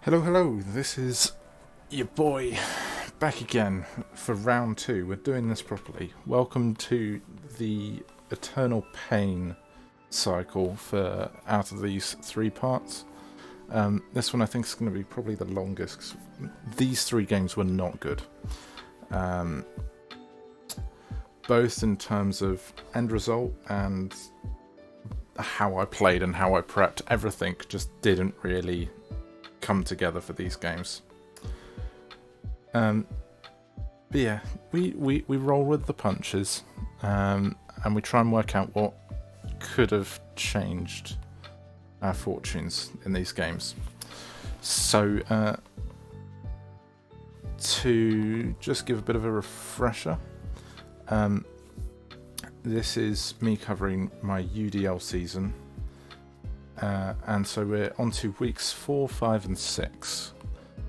Hello, hello, this is your boy back again for round 2. We're doing this properly. Welcome to the Eternal Pain cycle for out of these 3 parts. This one I think is going to be probably the longest, 'cause these 3 games were not good. Both in terms of end result and how I played and how I prepped. Everything just didn't really come together for these games. But yeah, we roll with the punches, and we try and work out what could have changed our fortunes in these games. So to just give a bit of a refresher, this is me covering my UDL season. And so we're on to weeks 4, 5 and 6,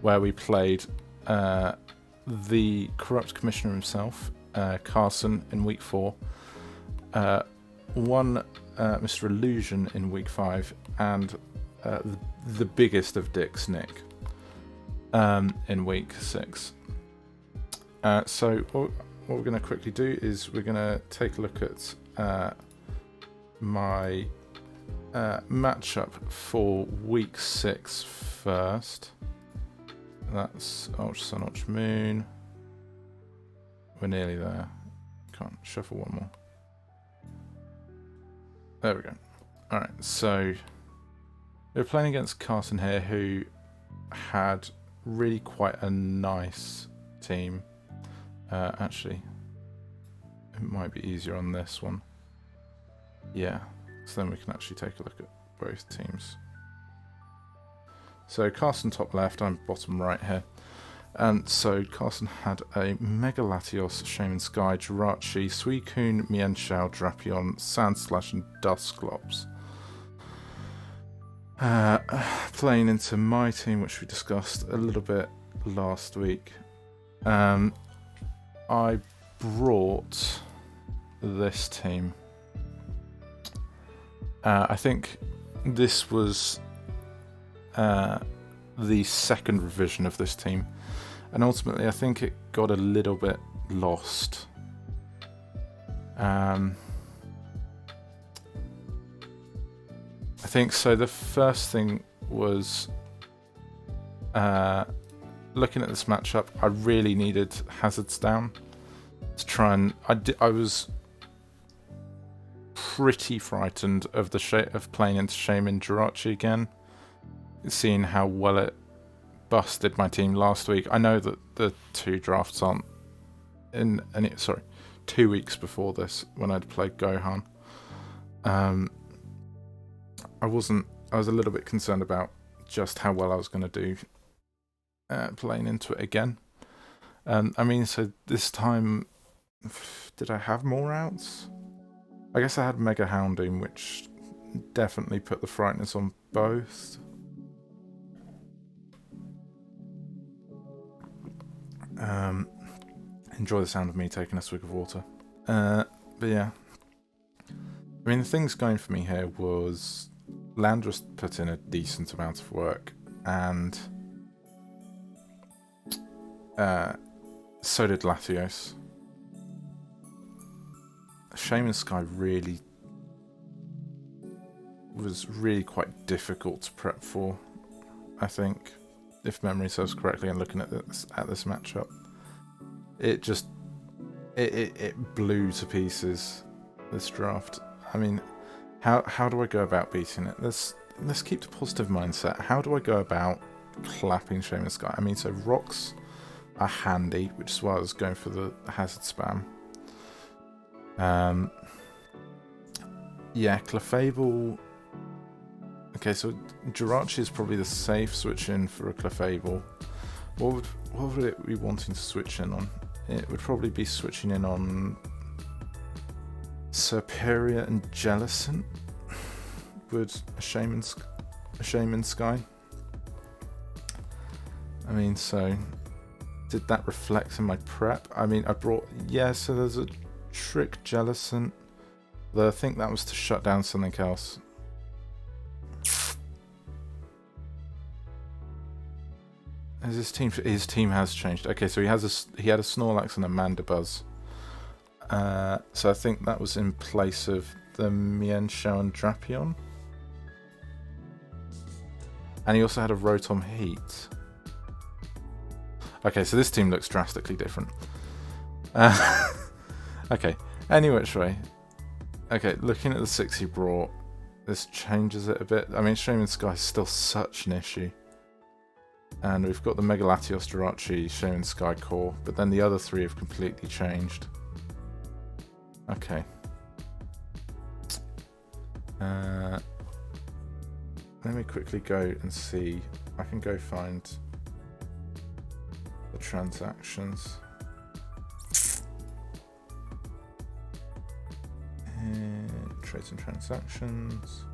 where we played the corrupt commissioner himself, Carson, in week 4, Mr. Illusion in week 5, and the biggest of dicks, Nick, in week 6. So what we're going to quickly do is we're going to take a look at my matchup for week 6 first. That's Ultra Sun, Ultra Moon. We're nearly there. Can't shuffle one more. There we go. Alright, so we're playing against Carson here, who had really quite a nice team. Actually, it might be easier on this one. Yeah. So then we can actually take a look at both teams. So Carson top left, I'm bottom right here. And so Carson had a Mega Latios, Shaman Sky, Jirachi, Suicune, Mienshao, Drapion, Sandslash and Dusclops. Playing into my team, which we discussed a little bit last week. I brought this team. I think this was the second revision of this team, and ultimately I think it got a little bit lost. I think so. The first thing was looking at this matchup. I really needed hazards down to try and I was pretty frightened of the of playing into Shaman Jirachi again, seeing how well it busted my team last week. I know that the 2 drafts aren't in any. Sorry, 2 weeks before this, when I'd played Gohan, I was a little bit concerned about just how well I was going to do playing into it again. I mean, so this time, did I have more outs? I guess I had Mega Houndoom, which definitely put the frightness on both. Enjoy the sound of me taking a swig of water. But yeah. I mean, the things going for me here was Landorus put in a decent amount of work, and so did Latios. Shaman Sky was really quite difficult to prep for, I think, if memory serves correctly. And looking at this matchup, it blew to pieces this draft. I mean, how do I go about beating it? Let's keep the positive mindset. How do I go about clapping Shaman Sky? I mean, so rocks are handy, which is why I was going for the hazard spam. Yeah, Clefable. Okay, so Jirachi is probably the safe switch in for a Clefable. What would it be wanting to switch in on? It would probably be switching in on Serperior and Jellicent. Would a Shaman Sky? I mean, so did that reflect in my prep? I mean, I brought, yeah, so there's a Trick Jellicent, though I think that was to shut down something else. Has his team has changed. Okay, so he had a Snorlax and a Mandibuzz. So I think that was in place of the Mienshao and Drapion. And he also had a Rotom Heat. Okay, so this team looks drastically different. Okay, any which way. Okay, looking at the 6 he brought, this changes it a bit. I mean, Shaman Sky is still such an issue. And we've got the Mega Latios, Jirachi, Shaman Sky core, but then the other 3 have completely changed. Okay. Let me quickly go and see. I can go find the transactions. Trades and transactions.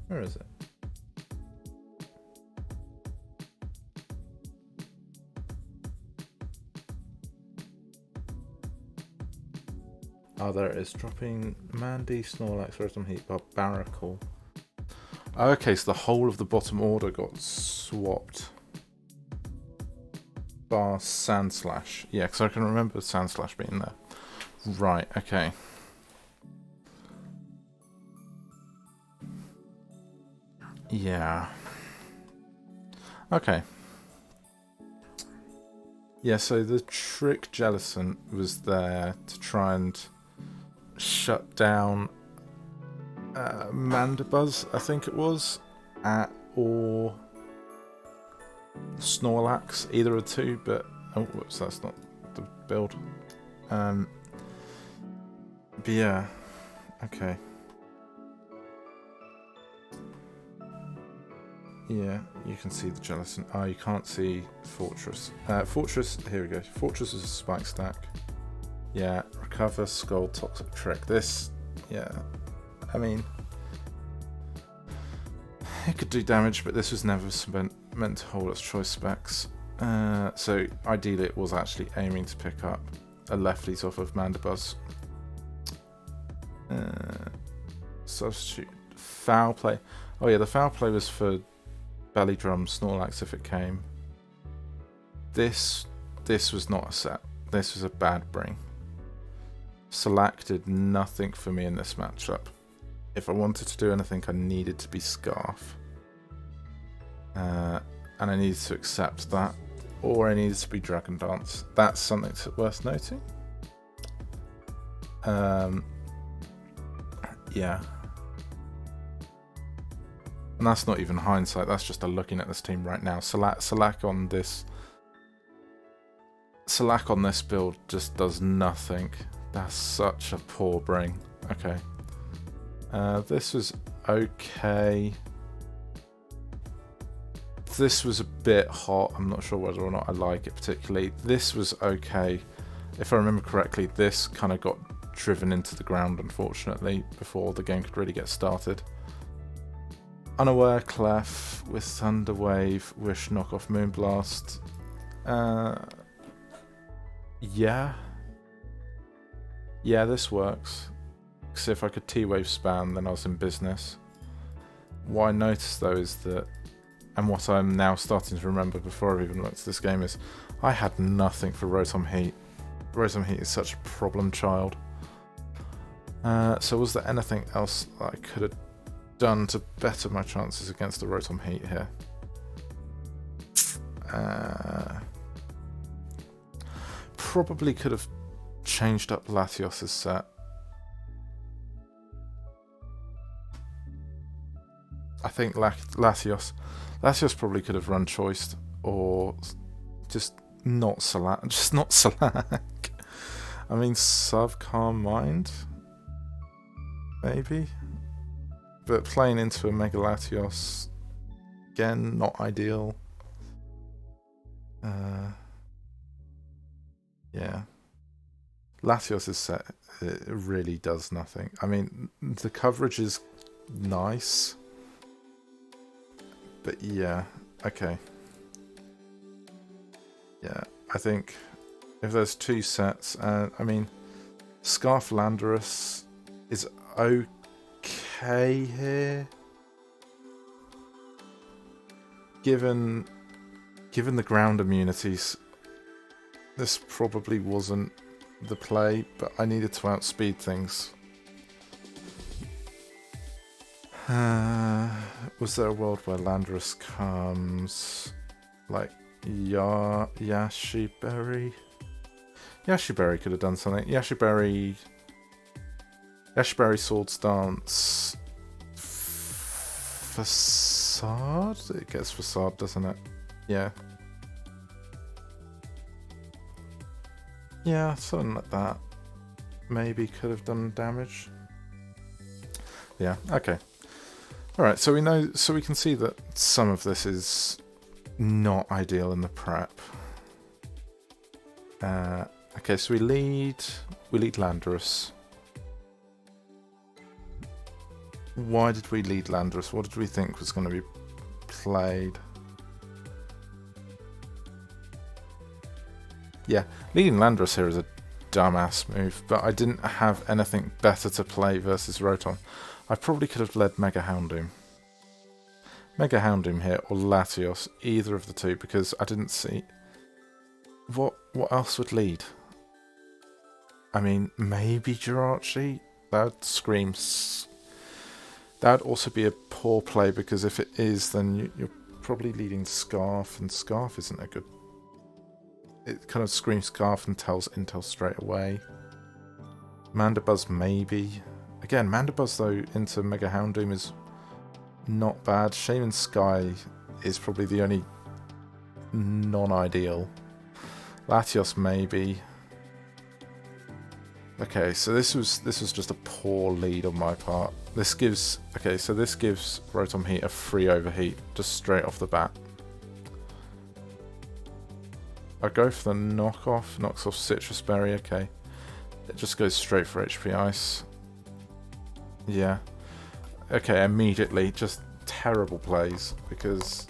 Where is it? Oh, there it is. Dropping Mandy, Snorlax, Rotom Heat, Barbaracle. Okay, so the whole of the bottom order got swapped. Bar Sandslash. Yeah, because I can remember Sandslash being there. Right, okay. Yeah. Okay. Yeah, so the Trick Jellicent was there to try and shut down Mandibuzz, I think it was, or Snorlax, either of the two, but oh, whoops, that's not the build. But yeah, okay. Yeah, you can see the Jellicent. Oh, you can't see Fortress. Fortress, here we go. Fortress is a spike stack. Yeah, Recover, Skull, Toxic Trick. This, yeah, I mean, it could do damage, but this was never meant to hold its choice specs. So ideally it was actually aiming to pick up a lefties off of Mandibuzz. Substitute. Foul play. Oh yeah, the foul play was for Belly Drum Snorlax if it came. This was not a set. This was a bad bring. Select did nothing for me in this matchup. If I wanted to do anything, I needed to be Scarf. And I needed to accept that. Or I needed to be Dragon Dance. That's something worth noting. Yeah. And that's not even hindsight, that's just a looking at this team right now. Select on this build just does nothing. That's such a poor bring. Okay. This was okay. This was a bit hot. I'm not sure whether or not I like it particularly. This was okay. If I remember correctly, this kind of got driven into the ground, unfortunately, before the game could really get started. Unaware Clef with Thunder Wave, Wish, Knockoff, Moonblast. Yeah. Yeah, this works. Because if I could T-Wave spam, then I was in business. What I noticed though is that, and what I'm now starting to remember before I've even looked at this game, is I had nothing for Rotom Heat. Rotom Heat is such a problem child. So was there anything else that I could have done to better my chances against the Rotom Heat here? Probably could have changed up Latios's set. I think Latios probably could have run choiced, or just not Slack. Just not Slack. I mean, Calm Mind, maybe. But playing into a Mega Latios, again, not ideal. Yeah. Latios is set. It really does nothing. I mean, the coverage is nice. But yeah, okay. Yeah, I think if there's two sets, I mean, Scarf Landorus is okay here. Given the ground immunities, this probably wasn't the play, but I needed to outspeed things. Was there a world where Landorus comes like Yashiberry? Yashiberry could have done something. Yashiberry Swords Dance Facade? It gets Facade, doesn't it? Yeah. Yeah, something like that. Maybe could have done damage. Yeah, okay. Alright, so we know, so we can see that some of this is not ideal in the prep. Okay, so we lead Landorus. Why did we lead Landorus? What did we think was going to be played? Yeah, leading Landorus here is a dumbass move, but I didn't have anything better to play versus Rotom. I probably could have led Mega Houndoom. Mega Houndoom here, or Latios, either of the two, because I didn't see... What else would lead? I mean, maybe Jirachi? That would scream... That would also be a poor play, because if it is, then you're probably leading Scarf, and Scarf isn't a good... It kind of screams Scarf and tells Intel straight away. Mandibuzz, maybe. Again, Mandibuzz, though, into Mega Houndoom is not bad. Shaman Sky is probably the only non-ideal. Latios, maybe. Okay, so this was just a poor lead on my part. This gives Rotom Heat a free overheat just straight off the bat. I go for the knockoff, knocks off Citrus Berry. Okay, it just goes straight for HP Ice. Yeah. Okay, immediately just terrible plays because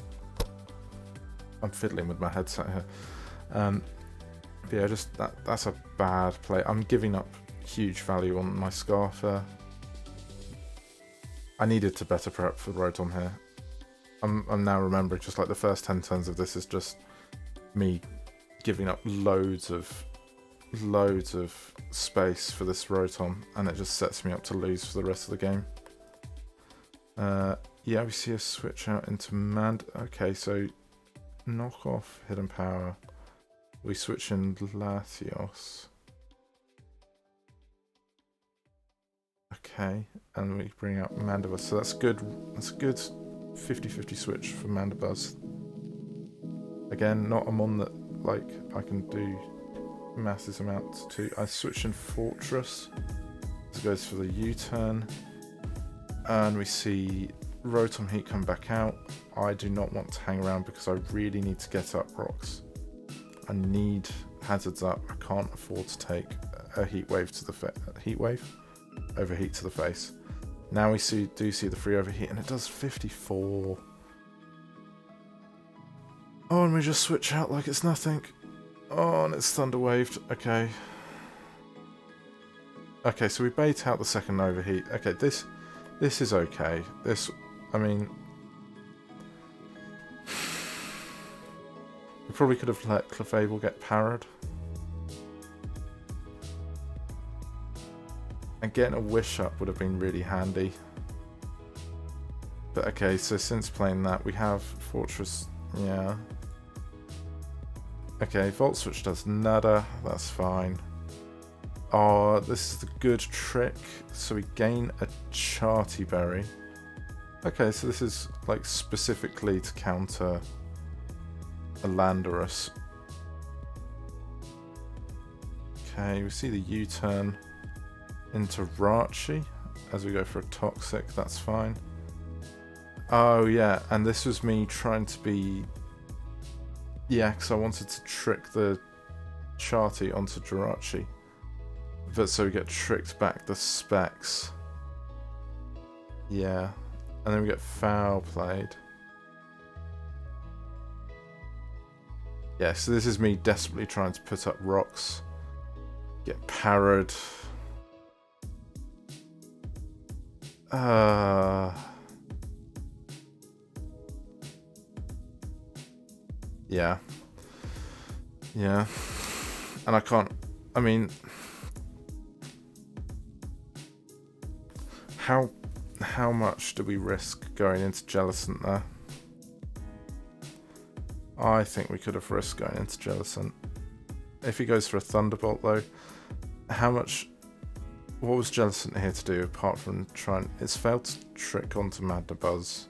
I'm fiddling with my headset here. But yeah, just that's a bad play. I'm giving up huge value on my Scarfer. I needed to better prep for Rotom here. I'm now remembering just like the first 10 turns of this is just me giving up loads of space for this Rotom, and it just sets me up to lose for the rest of the game. Yeah, we see a switch out into Okay, so knock off Hidden Power. We switch in Latios. Okay, and we bring out Mandibuzz. So that's good. That's a good 50-50 switch for Mandibuzz. Again, not a mon that like I can do massive amounts to. I switch in Fortress. This goes for the U-turn. And we see Rotom Heat come back out. I do not want to hang around because I really need to get up rocks. I need hazards up. I can't afford to take a heat wave to the overheat to the face. Now we do see the free overheat, and it does 54. Oh, and we just switch out like it's nothing. Oh, and it's thunder waved. Okay. Okay, so we bait out the second overheat. Okay, this is okay. I mean, we probably could have let Clefable get parried. And getting a Wish up would have been really handy. But okay, so since playing that, we have Fortress, yeah. Okay, Volt Switch does nada, that's fine. Oh, this is the good trick. So we gain a Charty Berry. Okay, so this is like specifically to counter a Landorus. Okay, we see the U-turn into Rachi as we go for a Toxic, that's fine. Oh yeah, and this was me trying to be... Yeah, because I wanted to trick the Charty onto Jirachi. But so we get tricked back the specs. Yeah. And then we get foul played. Yeah, so this is me desperately trying to put up rocks. Get parried. Yeah. Yeah. And I can't... I mean... How much do we risk going into Jellicent there? I think we could have risked going into Jellicent. If he goes for a Thunderbolt though, how much... What was Jellicent here to do apart from trying... It's failed to trick onto Madnabuzz.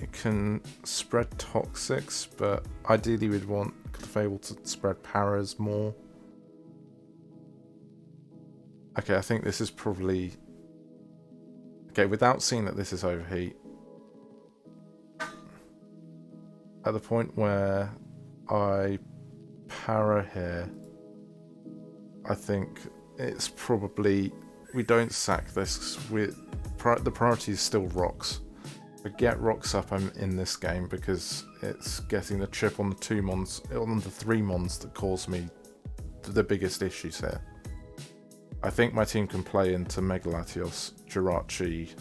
It can spread Toxics, but ideally we'd want Clefable to spread Paras more. Okay, I think this is probably... Okay, without seeing that this is Overheat, at the point where I para here, I think it's probably... We don't sack this. The priority is still rocks. But get rocks up in this game because it's getting the chip on the 2 mons, on the 3 mons that cause me the biggest issues here. I think my team can play into Mega Latios, Jirachi,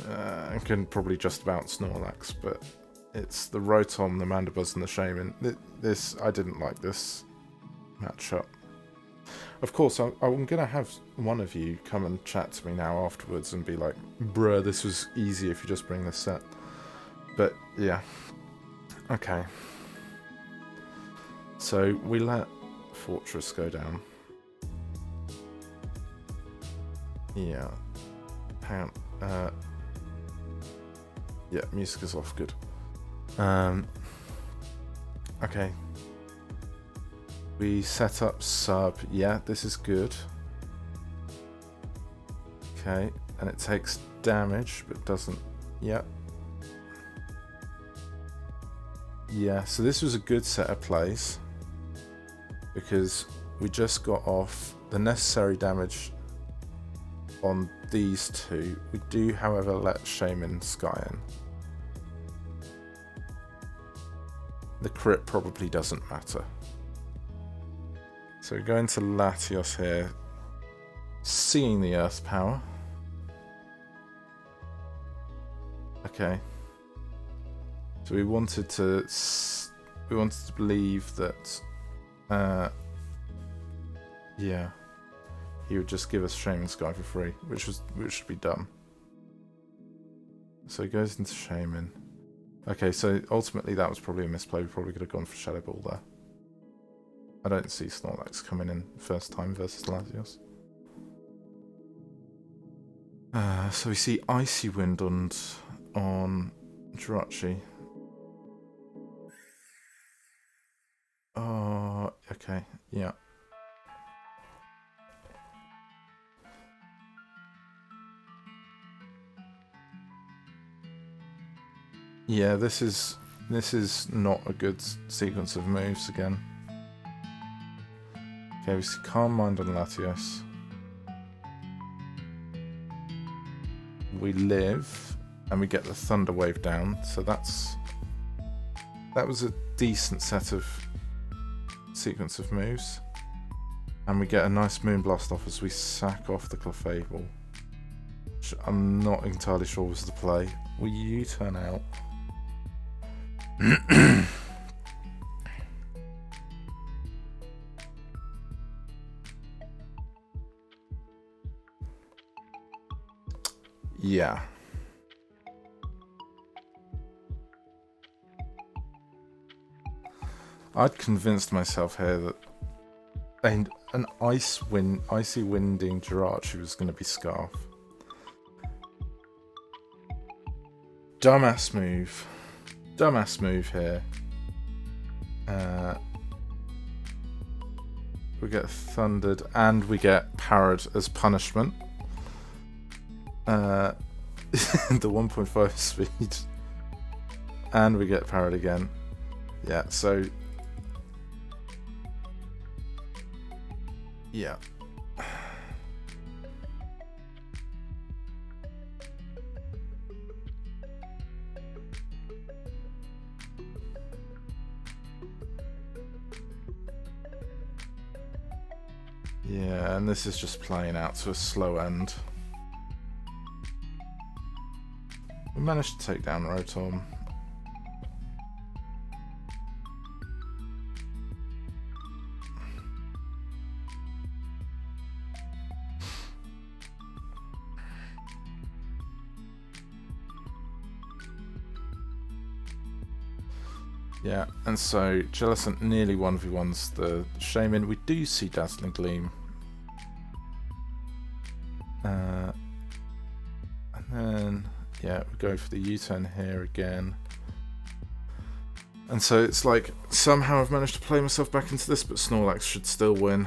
and can probably just about Snorlax, but it's the Rotom, the Mandibuzz, and the Shaman. I didn't like this matchup. Of course, I'm going to have one of you come and chat to me now afterwards and be like, bruh, this was easy if you just bring this set. But, yeah. Okay. So, we let Fortress go down. Yeah. Hang on. Yeah, music is off. Good. Okay. We set up sub. Yeah, this is good. Okay, and it takes damage, but doesn't... Yep. Yeah, so this was a good set of plays. Because we just got off the necessary damage on these two. We do, however, let Shaman Sky in. The crit probably doesn't matter. So we go into Latios here, seeing the Earth Power. Okay. So we wanted to believe that, yeah, he would just give us Shaman Sky for free, which should be dumb. So he goes into Shaman. Okay, so ultimately that was probably a misplay. We probably could have gone for Shadow Ball there. I don't see Snorlax coming in first time versus Latios. So we see Icy Wind on Jirachi. Oh, okay, yeah. Yeah, this is not a good sequence of moves again. Okay, we see Calm Mind on Latios. We live, and we get the Thunder Wave down, so that was a decent set of sequence of moves. And we get a nice Moonblast off as we sack off the Clefable, which I'm not entirely sure was the play. Will you turn out? Yeah. I'd convinced myself here that an icy winding Jirachi was going to be Scarf. Dumbass move. Dumbass move here. We get thundered and we get parried as punishment. The 1.5 speed. And we get parried again. Yeah, so Yeah. Yeah, and this is just playing out to a slow end. We managed to take down Rotom. Yeah, and so Jellicent nearly 1v1s the Shaman. We do see Dazzling Gleam. And then, yeah, we go for the U-turn here again. And so it's like, somehow I've managed to play myself back into this, but Snorlax should still win.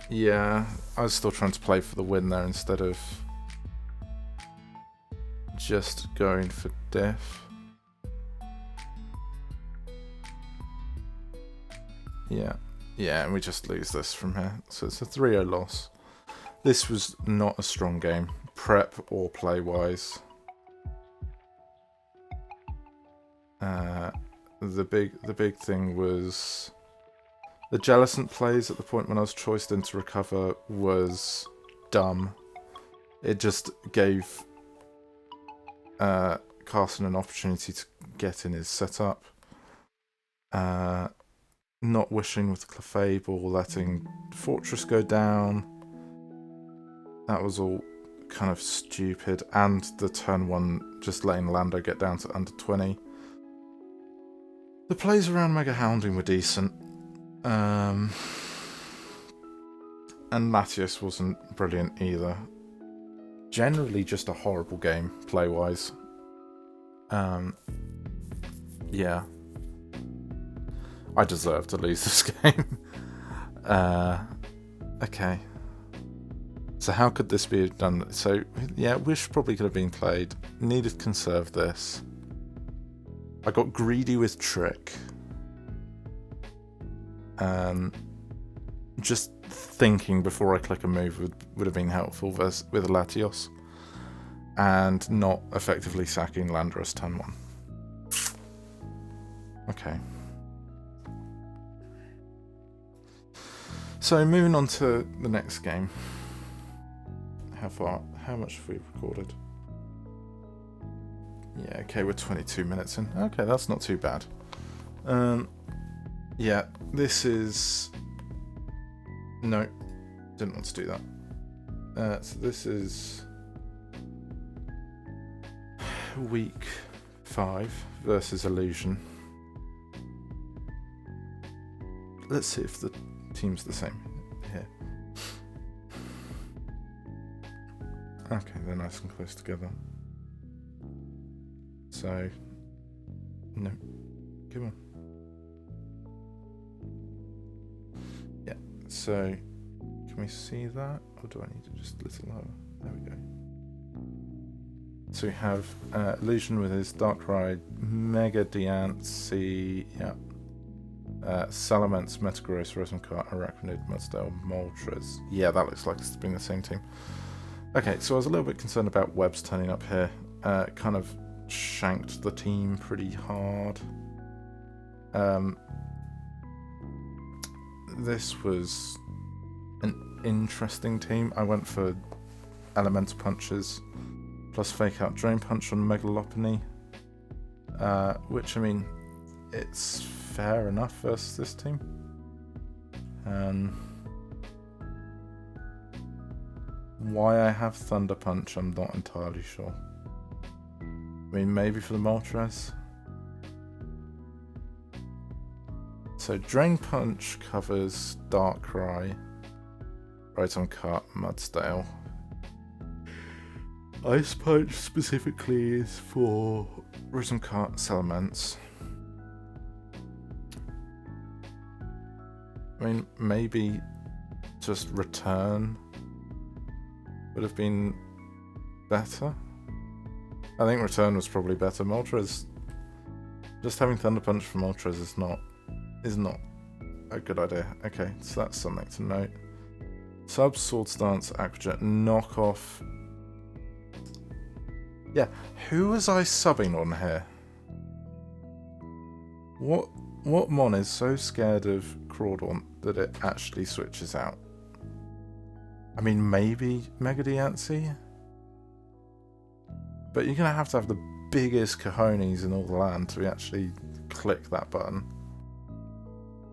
Yeah, I was still trying to play for the win there instead of just going for diff. Yeah, and we just lose this from here. So it's a 3-0 loss. This was not a strong game, prep or play-wise. The big thing was the Jellicent plays at the point when I was choiced in to recover was dumb. It just gave Carson an opportunity to get in his setup. Not wishing with Clefable, letting Fortress go down. That was all kind of stupid. And the turn 1 just letting Lando get down to under 20. The plays around Mega Hounding were decent. And Latios wasn't brilliant either. Generally just a horrible game, play-wise. Yeah. I deserve to lose this game. Okay. So how could this be done? So, yeah, Wish probably could have been played. Needed to conserve this. I got greedy with Trick. Just thinking before I click a move would have been helpful with Latios. And not effectively sacking Landorus turn 1. Okay. So moving on to the next game. How much have we recorded? Yeah, okay, we're 22 minutes in. Okay, that's not too bad. Yeah, this is... No, didn't want to do that. So this is week 5 versus Illusion. Let's see if the team's the same here. Okay, they're nice and close together. So, no, come on. Yeah, so, can we see that? Or do I need to just a little lower? There we go. So we have Illusion with his Darkrai, Mega Diancie, yeah. Salamence, Metagross, Rosencart, Arachnid, Mudsdale, Moltres. Yeah, that looks like it's been the same team. Okay, so I was a little bit concerned about Webbs turning up here. Kind of shanked the team pretty hard. This was an interesting team. I went for Elemental Punches plus Fake Out Drain Punch on Megalopony. Which, I mean, it's fair enough versus this team. Why I have Thunder Punch, I'm not entirely sure. I mean, maybe for the Moltres. So Drain Punch covers Darkrai, Rotom-Cut, Mudsdale. Ice Punch specifically is for Rotom-Cut, Salamence. I mean, maybe just Return would have been better. I think return was probably better. Moltres, just having Thunder Punch from Moltres is not a good idea. Okay, so that's something to note. Sub, Sword Stance, Aquajet, knockoff. Yeah, who was I subbing on here? What mon is so scared of Crawdaunt that it actually switches out? I mean, maybe Mega Diancie? But you're going to have the biggest cojones in all the land to actually click that button.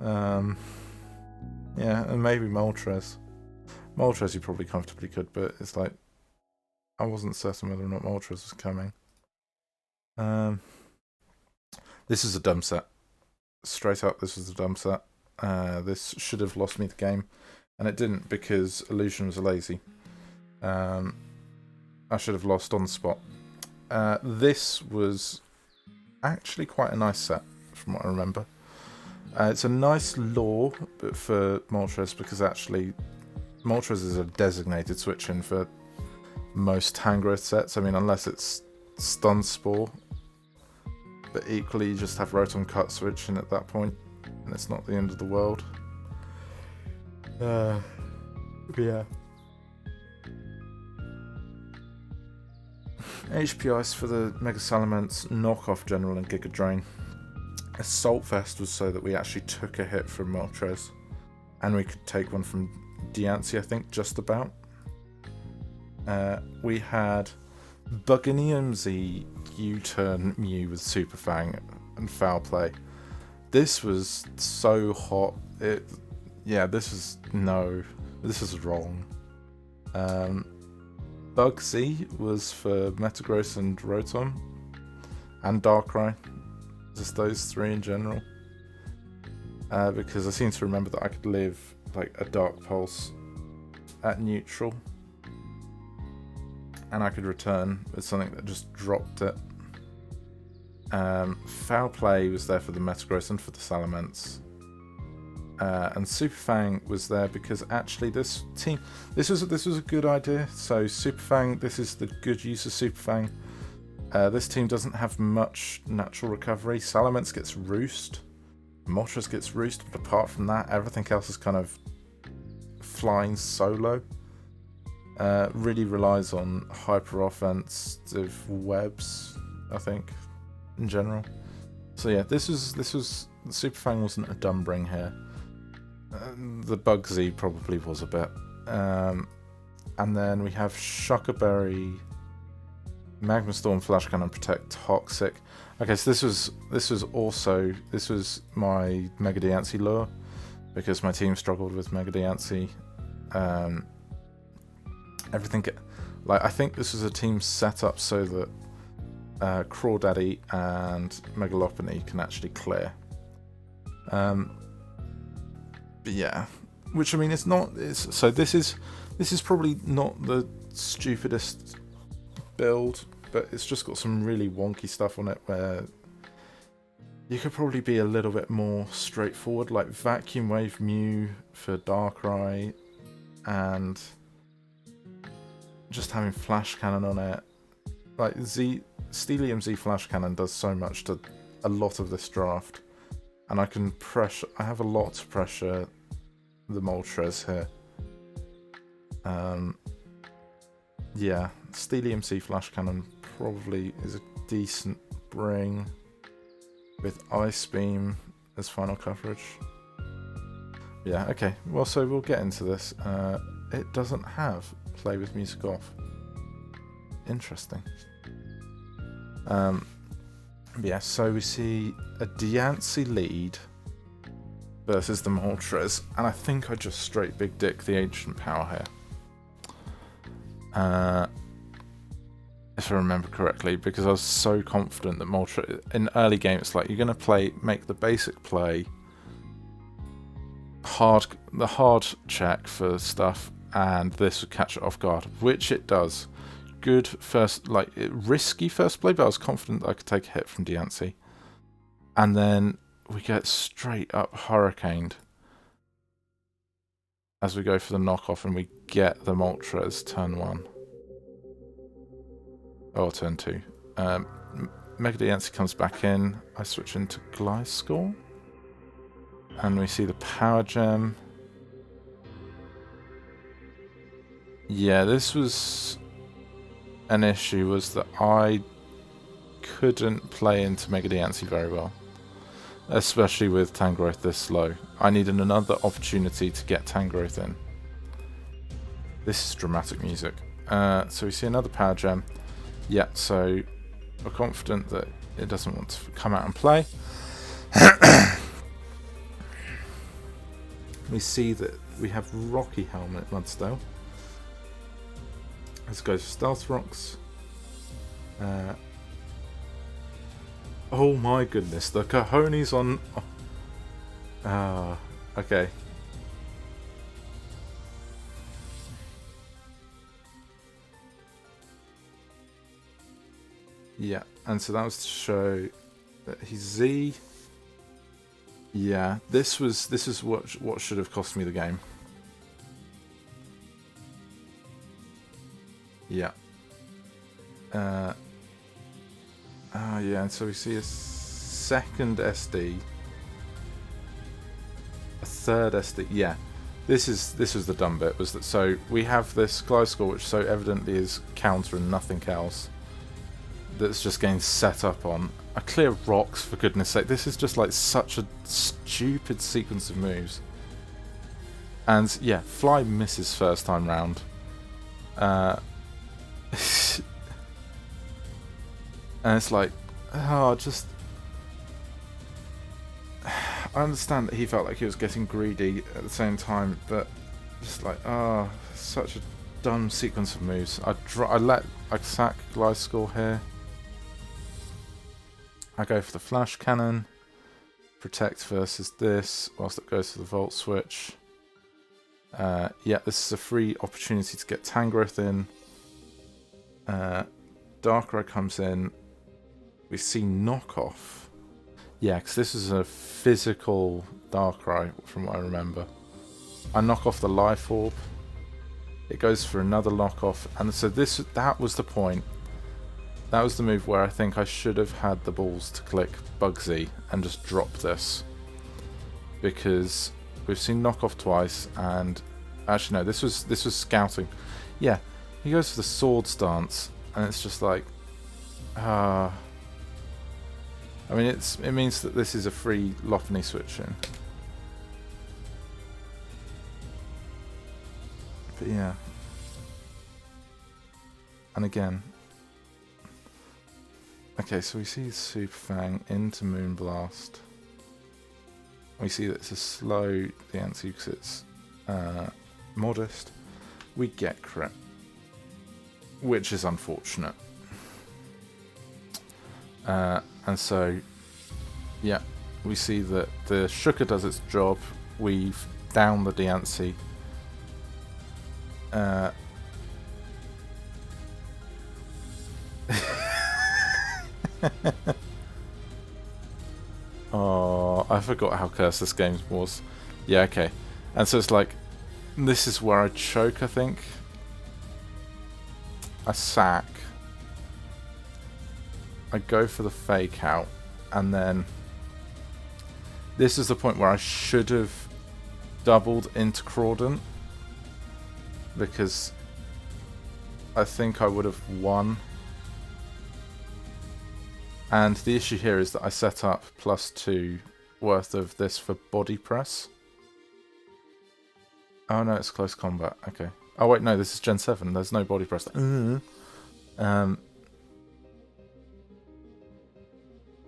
Yeah, and maybe Moltres. Moltres you probably comfortably could, but it's like, I wasn't certain whether or not Moltres was coming. This is a dumb set. Straight up, this was a dumb set. This should have lost me the game, and it didn't because Illusion was lazy. I should have lost on the spot. This was actually quite a nice set, from what I remember. It's a nice lore for Moltres because actually Moltres is a designated switch-in for most Tangrowth sets. I mean, unless it's Stun Spore. But equally, you just have Rotom Cut switch-in at that point, and it's not the end of the world. But yeah. HP Ice for the Mega Salamence, Knockoff General and Giga Drain. Assault Vest was so that we actually took a hit from Moltres, and we could take one from Diancie, I think, just about. We had Bugginium Z U-turn Mew with Super Fang and Foul Play. This was so hot. This is wrong. Bug Z was for Metagross and Rotom, and Darkrai. Just those three in general. Because I seem to remember that I could live like a Dark Pulse at neutral, and I could return with something that just dropped it. Foul Play was there for the Metagross and for the Salamence. And Super Fang was there because actually this was a good idea. So Super Fang, this is the good use of Super Fang. This team doesn't have much natural recovery. Salamence gets Roost, Moltres gets Roost, but apart from that, everything else is kind of flying solo. Really relies on hyper offensive webs, I think, in general. So yeah, this was Super Fang wasn't a dumb bring here. The Bug Z probably was a bit. And then we have Shucker Berry, Magma Storm, Flash Cannon, Protect, Toxic. Okay, so this was my Mega Diancie lure because my team struggled with Mega Diancie. Everything, I think this was a team set up so that Crawdaddy and Megalopony can actually clear. But yeah, which I mean, this is probably not the stupidest build, but it's just got some really wonky stuff on it where you could probably be a little bit more straightforward, like Vacuum Wave Mew for Darkrai and just having Flash Cannon on it. Like Steelium Z Flash Cannon does so much to a lot of this draft, and I have a lot to pressure the Moltres here. Yeah, Steelium Z Flash Cannon probably is a decent bring with Ice Beam as final coverage. Yeah, okay, well, so we'll get into this. It doesn't have Play with Music Off. Interesting. Yeah, so we see a Diancie lead versus the Moltres, and I think I just straight big dick the Ancient Power here. If I remember correctly, because I was so confident that Moltres in early game, it's like you're gonna make the basic play, the hard check for stuff, and this would catch it off guard, which it does. Good first, risky first play, but I was confident that I could take a hit from Diancie. And then we get straight up hurricaned as we go for the knockoff, and we get the Moltres turn 1. Oh, turn 2. Mega Diancie comes back in. I switch into Gliscor. And we see the Power Gem. Yeah, this was an issue, was that I couldn't play into Mega Diancie very well. Especially with Tangrowth this slow. I needed another opportunity to get Tangrowth in. This is dramatic music. So we see another Power Gem. Yeah, so we're confident that it doesn't want to come out and play. We see that we have Rocky Helmet Mudsdale. Let's go for Stealth Rocks. Oh my goodness, the cojones on... okay. Yeah, and so that was to show that he's Z. Yeah, this is what should have cost me the game. Yeah. Yeah, and so we see a second SD, a third SD. Yeah, this was the dumb bit. Was that so? We have this Gliscor, which so evidently is counter and nothing else. That's just getting set up on. I clear rocks, for goodness sake. This is just like such a stupid sequence of moves. And yeah, Fly misses first time round. And it's like, oh, just... I understand that he felt like he was getting greedy at the same time, but just like, oh, such a dumb sequence of moves. I sack Gliscor here. I go for the Flash Cannon. Protect versus this, whilst it goes for the Volt Switch. Yeah, this is a free opportunity to get Tangrowth in. Darkrai comes in. We see Knockoff. Yeah, because this is a physical Darkrai, from what I remember. I knock off the Life Orb. It goes for another knockoff, and so that was the point. That was the move where I think I should have had the balls to click Bugsy and just drop this. Because we've seen knockoff twice, and actually no, this was scouting. Yeah, he goes for the Sword Stance, and it's just like, I mean, it means that this is a free Lopunny switch in. But yeah. And again. Okay, so we see Super Fang into Moonblast. We see that it's a slow Diancie because it's modest. We get crit, which is unfortunate. And so, yeah, we see that the Shuka does its job. We've downed the Diancie. Oh, I forgot how cursed this game was. Yeah, okay. And so it's like, this is where I choke, I think. I sack. I go for the fake out, and then this is the point where I should have doubled into Crawdon, because I think I would have won. And the issue here is that I set up +2 worth of this for body press. Oh no, it's close combat. Okay. Oh wait, no, this is Gen 7. There's no body press.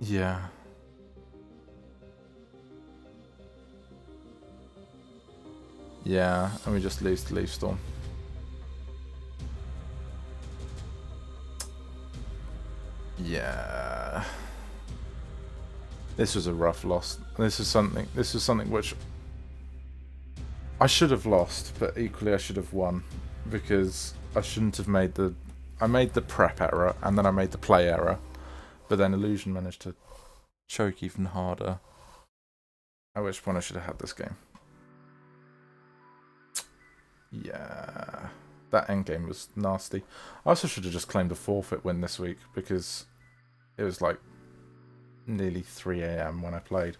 Yeah. Yeah, and we just lose to Leaf Storm. Yeah. This was a rough loss. This is something which I should have lost, but equally I should have won, because I shouldn't have made the... I made the prep error, and then I made the play error, but then Illusion managed to choke even harder, at which point I should have had this game. Yeah. that endgame was nasty. I also should have just claimed a forfeit win this week because it was like nearly 3 AM when I played.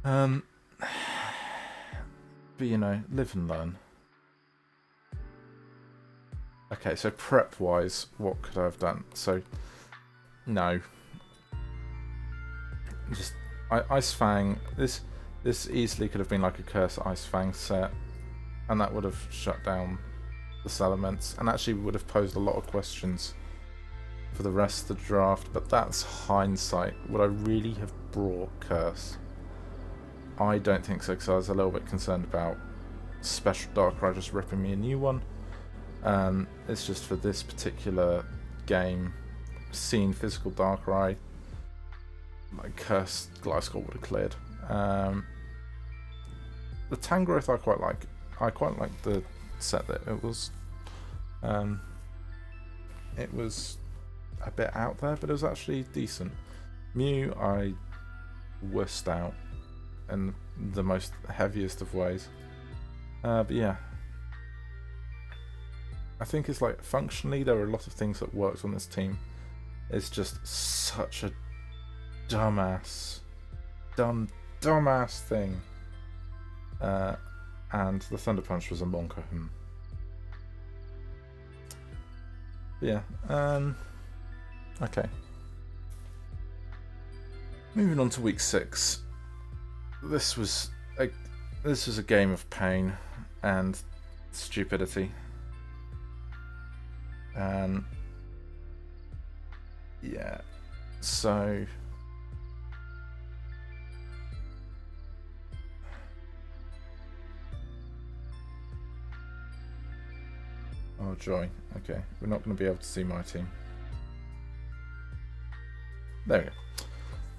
But you know, live and learn. Okay, so prep-wise, what could I have done? So, no. Just Ice Fang. This easily could have been like a Curse Ice Fang set, and that would have shut down the Salamence, and actually would have posed a lot of questions for the rest of the draft. But that's hindsight. Would I really have brought Curse? I don't think so, because I was a little bit concerned about Special Darkrai just ripping me a new one. It's just for this particular game, seeing physical Darkrai, like Curse Gliscor would have cleared. The Tangrowth I quite like. I quite like the set that it was. It was a bit out there, but it was actually decent. Mew I wussed out in the most heaviest of ways. But yeah, I think it's like functionally there are a lot of things that worked on this team. It's just such a dumbass thing. And the Thunder Punch was a monker. Yeah. Okay. Moving on to week 6. This was a game of pain and stupidity. Yeah. So. Oh joy. Okay, we're not going to be able to see my team. There we go.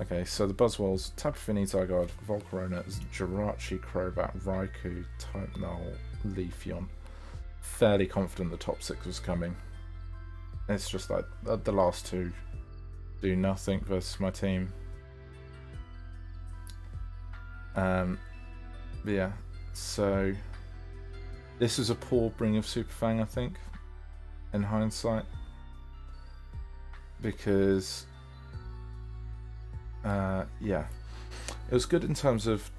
Okay, so the Buzzwoles: Tapu Fini, Zygarde, Volcarona, Jirachi, Crobat, Raikou, Type-Null, Leafeon. Fairly confident the top 6 was coming. It's just like the last 2 do nothing versus my team. But yeah, so this was a poor bring of Super Fang, I think, in hindsight, because yeah, it was good in terms of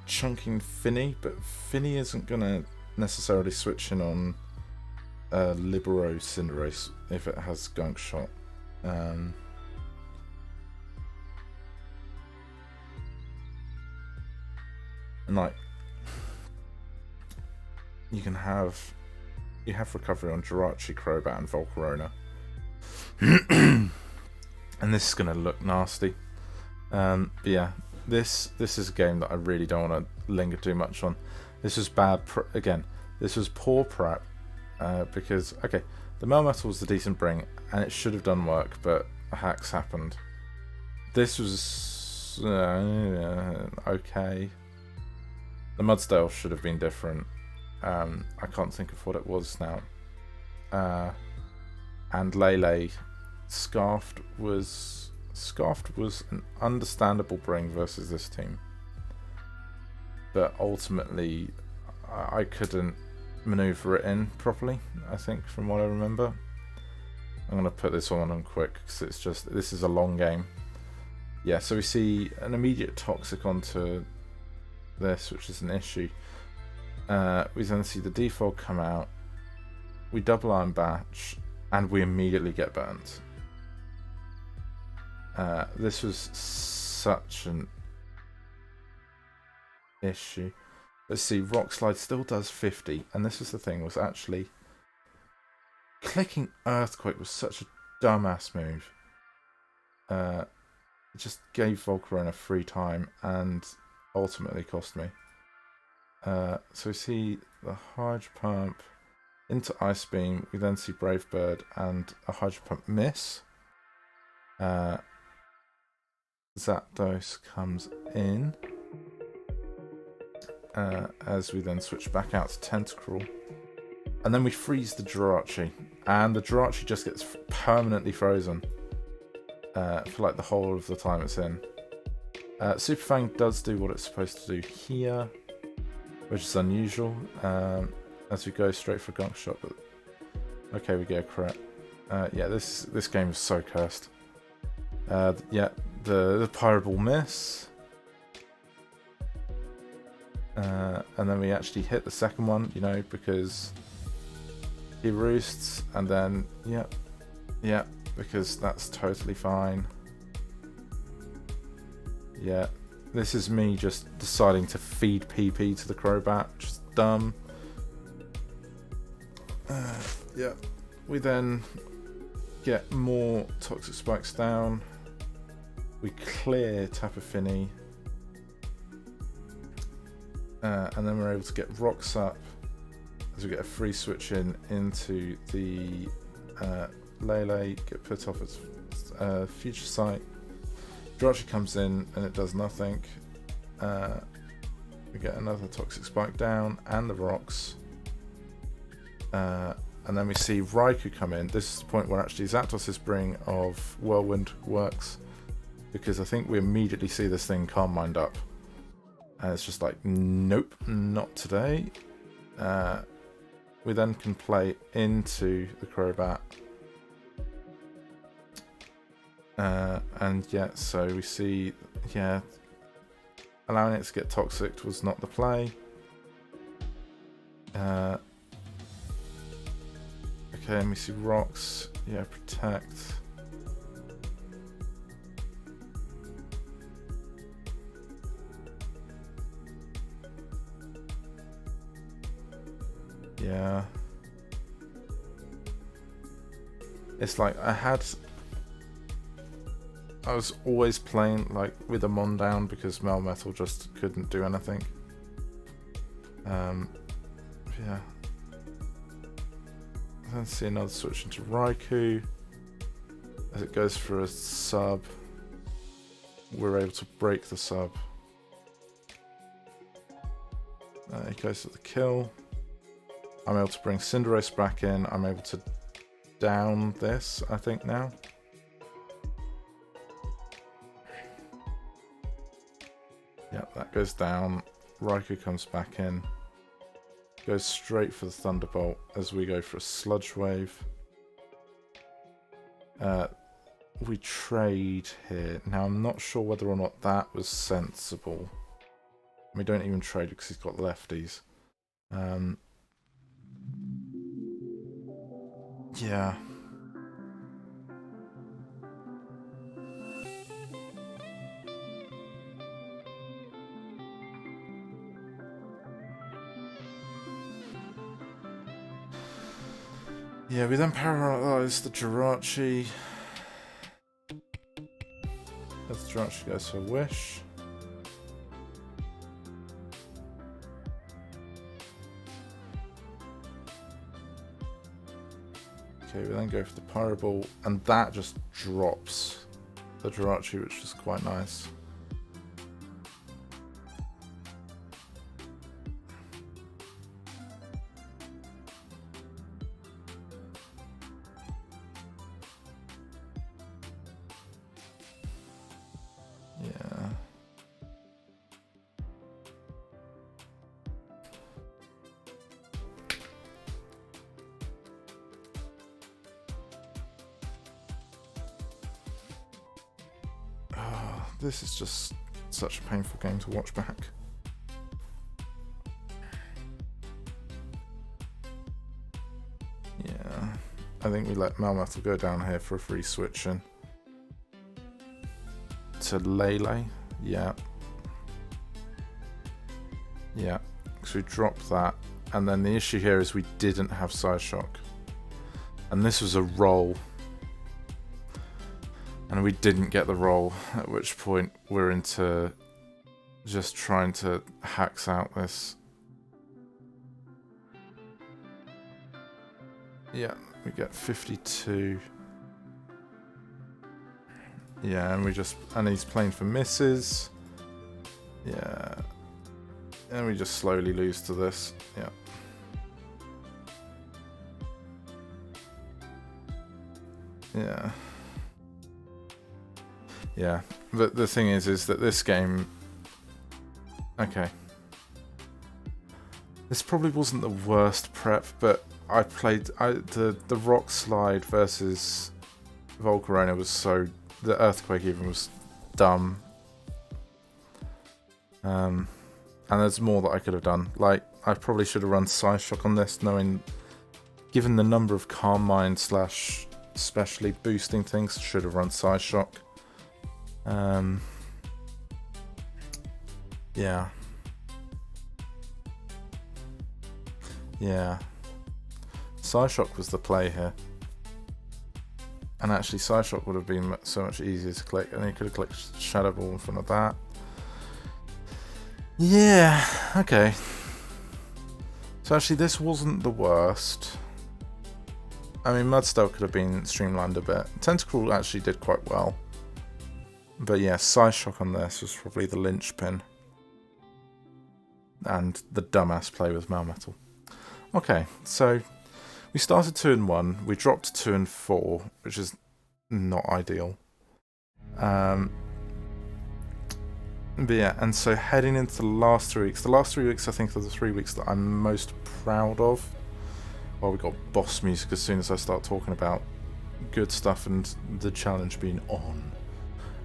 chunking Finny, but Finny isn't gonna necessarily switch in on Libero Cinderace if it has Gunk Shot. And like, you have recovery on Jirachi, Crobat, and Volcarona. And this is going to look nasty. But yeah, this is a game that I really don't want to linger too much on. This was bad. Again, this was poor prep. Because, okay, the Melmetal was a decent bring, and it should have done work, but hacks happened. This was okay. The Mudsdale should have been different. I can't think of what it was now. And Lele, Scarfed was an understandable bring versus this team, but ultimately I couldn't maneuver it in properly, I think, from what I remember. I'm going to put this one on quick because it's just, this is a long game. Yeah, so we see an immediate Toxic onto this, which is an issue. We then see the default come out, we double Iron Batch, and we immediately get burnt. This was such an issue. Let's see, Rock Slide still does 50, and this is the thing, was actually clicking Earthquake was such a dumbass move. It just gave Volcarona free time and ultimately cost me. So we see the Hydro Pump into Ice Beam, we then see Brave Bird and a Hydro Pump miss. Zapdos comes in. As we then switch back out to Tentacruel. And then we freeze the Jirachi. And the Jirachi just gets permanently frozen for like the whole of the time it's in. Super Fang does do what it's supposed to do here. which is unusual, as we go straight for a gunk shot, but okay, we get a crit. Yeah, this game is so cursed. Yeah, the pirate ball miss. And then we actually hit the second one, you know, because he roosts, and then, yeah, because that's totally fine. Yeah, this is me just deciding to feed PP to the Crobat, just dumb. Yeah, we then get more Toxic Spikes down. We clear Tapu Fini. And then we're able to get Rocks up as we get a free switch in into the Lele, get put off its future sight. Jirachi comes in and it does nothing. We get another Toxic Spike down and the Rocks. And then we see Raikou come in. This is the point where actually Zapdos' Bring of Whirlwind works, because I think we immediately see this thing Calm Mind up. And it's just like, nope, not today. We then can play into the Crobat. And yeah, so we see, yeah, allowing it to get toxic was not the play. Okay, and we see Rocks, yeah, protect. Yeah. It's like I was always playing like with a Mon down because Melmetal just couldn't do anything. Yeah. Then see another switch into Raikou. As it goes for a sub, we're able to break the sub. It goes to the kill. I'm able to bring Cinderace back in. I'm able to down this, I think, now. Yeah, that goes down. Raikou comes back in. Goes straight for the Thunderbolt as we go for a Sludge Wave. We trade here. Now, I'm not sure whether or not that was sensible. We don't even trade because he's got lefties. Yeah. Yeah, we then paralyze the Jirachi. As the Jirachi goes for Wish. Okay, we then go for the Pyro Ball, and that just drops the Jirachi, which is quite nice. Yeah. This is just such a painful game to watch back. Yeah, I think we let Melmetal go down here for a free switch in. To Lele, yeah. Yeah, so we dropped that. And then the issue here is we didn't have Side Shock. And this was a roll. And we didn't get the roll, at which point we're into just trying to hax out this. Yeah, we get 52. Yeah, and he's playing for misses. Yeah. And we just slowly lose to this. Yeah. Yeah. Yeah, but the thing is that this game... Okay. This probably wasn't the worst prep, but I played the rock slide versus Volcarona was so, the earthquake even was dumb. And there's more that I could have done. Like, I probably should have run Psyshock on this, knowing, given the number of Calm Mind / specially boosting things, should have run Psyshock. Yeah. Yeah. Psyshock was the play here. And actually Psyshock would have been so much easier to click, and you could have clicked Shadow Ball in front of that. Yeah, okay. So actually this wasn't the worst. I mean, Mudstell could have been streamlined a bit. Tentacruel actually did quite well. But yeah, Psyshock on this was probably the linchpin. And the dumbass play with Melmetal. Okay, so we started 2-1, we dropped 2-4, which is not ideal. But yeah, and so heading into the last 3 weeks, I think are the 3 weeks that I'm most proud of. Well, we got boss music as soon as I start talking about good stuff and the challenge being on.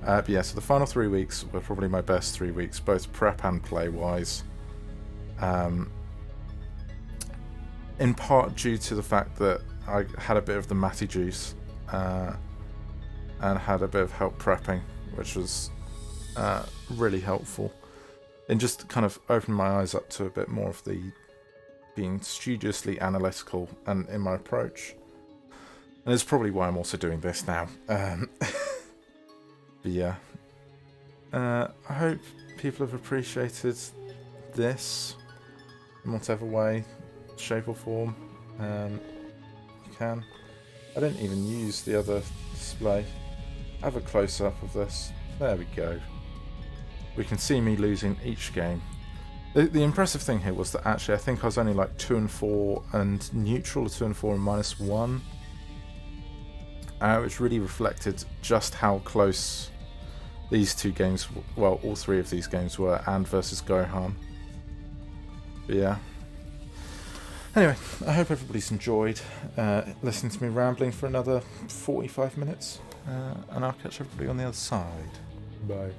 But yeah, so the final 3 weeks were probably my best 3 weeks, both prep and play-wise. In part due to the fact that I had a bit of the Matty juice and had a bit of help prepping, which was really helpful in just kind of opening my eyes up to a bit more of the being studiously analytical and in my approach. And it's probably why I'm also doing this now. But yeah, I hope people have appreciated this in whatever way, shape or form you can. I didn't even use the other display. Have a close-up of this. There we go. We can see me losing each game. The impressive thing here was that actually I think I was only like 2-4 and neutral, or 2-4 and -1, which really reflected just how close these 2 games, well, all 3 of these games were, and versus Gohan. But yeah. Anyway, I hope everybody's enjoyed listening to me rambling for another 45 minutes, and I'll catch everybody on the other side. Bye.